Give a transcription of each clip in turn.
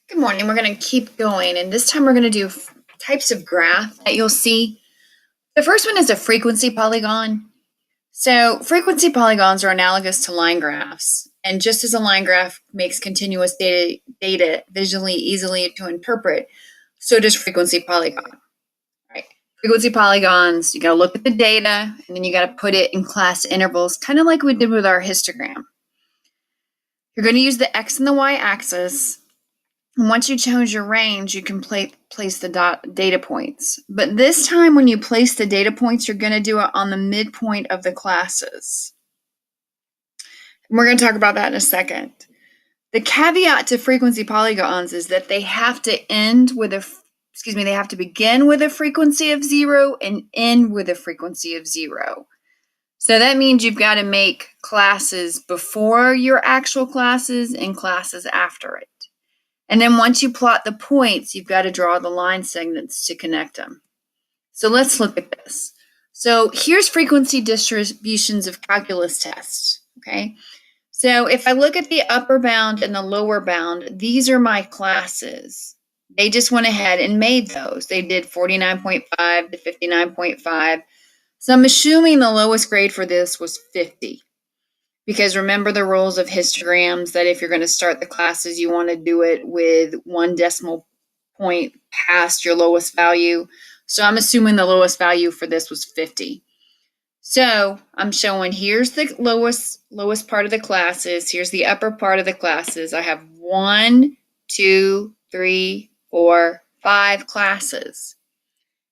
Good morning. We're going to keep going, and this time we're going to do types of graph that you'll see. The first one is a frequency polygon. So frequency polygons are analogous to line graphs, and just as a line graph makes continuous data visually easily to interpret, so does frequency polygon. Right? Frequency polygons, you got to look at the data, and then you got to put it in class intervals, kind of like we did with our histogram. You're going to use the x and the y axis. And once you choose your range, you can place the data points. But this time when you place the data points, you're going to do it on the midpoint of the classes. And we're going to talk about that in a second. The caveat to frequency polygons is that they have to they have to begin with a frequency of 0 and end with a frequency of 0. So that means you've got to make classes before your actual classes and classes after it. And then once you plot the points, you've got to draw the line segments to connect them. So let's look at this. So here's frequency distributions of calculus tests, okay? So if I look at the upper bound and the lower bound, these are my classes. They just went ahead and made those. They did 49.5 to 59.5. So I'm assuming the lowest grade for this was 50. Because remember the rules of histograms that if you're going to start the classes, you want to do it with 1 decimal point past your lowest value. So I'm assuming the lowest value for this was 50. So I'm showing here's the lowest part of the classes. Here's the upper part of the classes. I have 1, 2, 3, 4, 5 classes.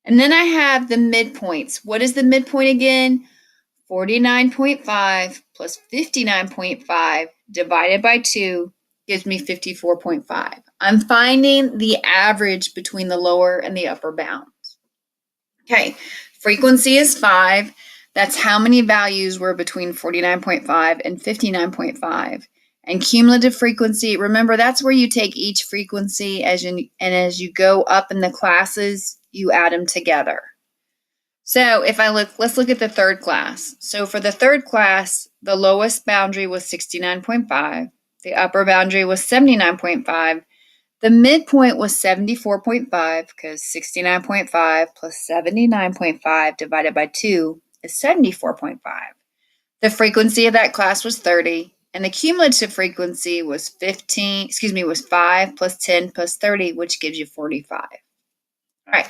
And then I have the midpoints. What is the midpoint again? 49.5 plus 59.5 divided by 2 gives me 54.5. I'm finding the average between the lower and the upper bounds. Okay, frequency is 5. That's how many values were between 49.5 and 59.5. And cumulative frequency, remember that's where you take each frequency as you go up in the classes, you add them together. So if let's look at the third class. So for the third class, the lowest boundary was 69.5. The upper boundary was 79.5. The midpoint was 74.5 because 69.5 plus 79.5 divided by 2 is 74.5. The frequency of that class was 30, and the cumulative frequency was 5 plus 10 plus 30, which gives you 45. All right.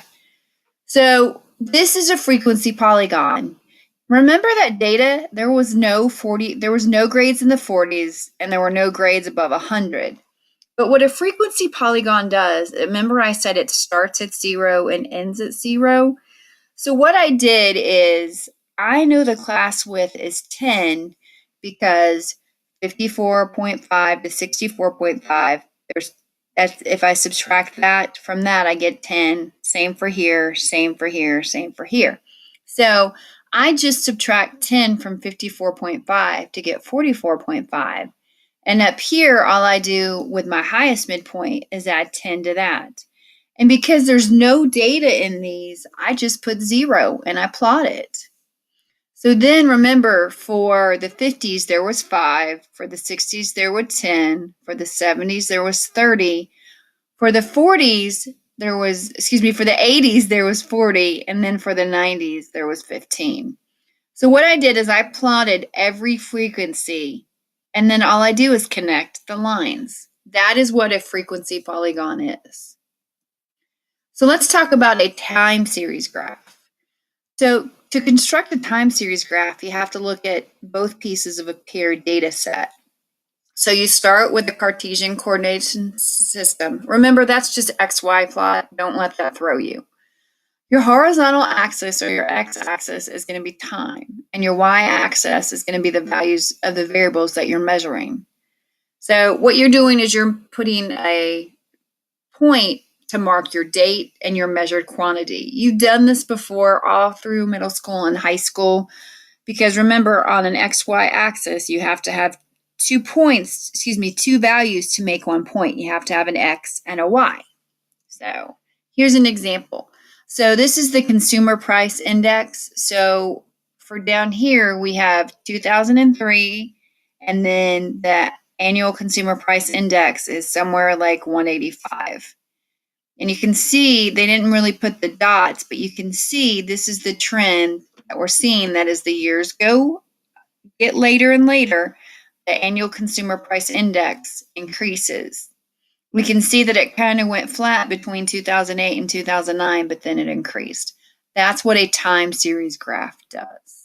So this is a frequency polygon. Remember that data, there was no grades in the 40s and there were no grades above 100. But what a frequency polygon does, remember I said it starts at 0 and ends at 0? So what I did is I know the class width is 10 because 54.5 to 64.5, if I subtract that from that, I get 10. Same for here, same for here, same for here. So I just subtract 10 from 54.5 to get 44.5. And up here, all I do with my highest midpoint is add 10 to that. And because there's no data in these, I just put 0 and I plot it. So then remember, for the 50s, there was 5. For the 60s, there were 10. For the 70s, there was 30. For the 40s, for the 80s, there was 40. And then for the 90s, there was 15. So what I did is I plotted every frequency. And then all I do is connect the lines. That is what a frequency polygon is. So let's talk about a time series graph. So to construct a time series graph, you have to look at both pieces of a paired data set. So you start with the Cartesian coordination system. Remember, that's just XY plot. Don't let that throw you. Your horizontal axis or your x-axis is going to be time, and your y-axis is going to be the values of the variables that you're measuring. So what you're doing is you're putting a point to mark your date and your measured quantity. You've done this before all through middle school and high school, because remember, on an XY axis, you have to have two values to make one point. You have to have an X and a Y. So here's an example. So this is the consumer price index. So for down here, we have 2003, and then the annual consumer price index is somewhere like 185. And you can see they didn't really put the dots, but you can see this is the trend that we're seeing, that as the years get later and later, the annual consumer price index increases. We can see that it kind of went flat between 2008 and 2009, but then it increased. That's what a time series graph does.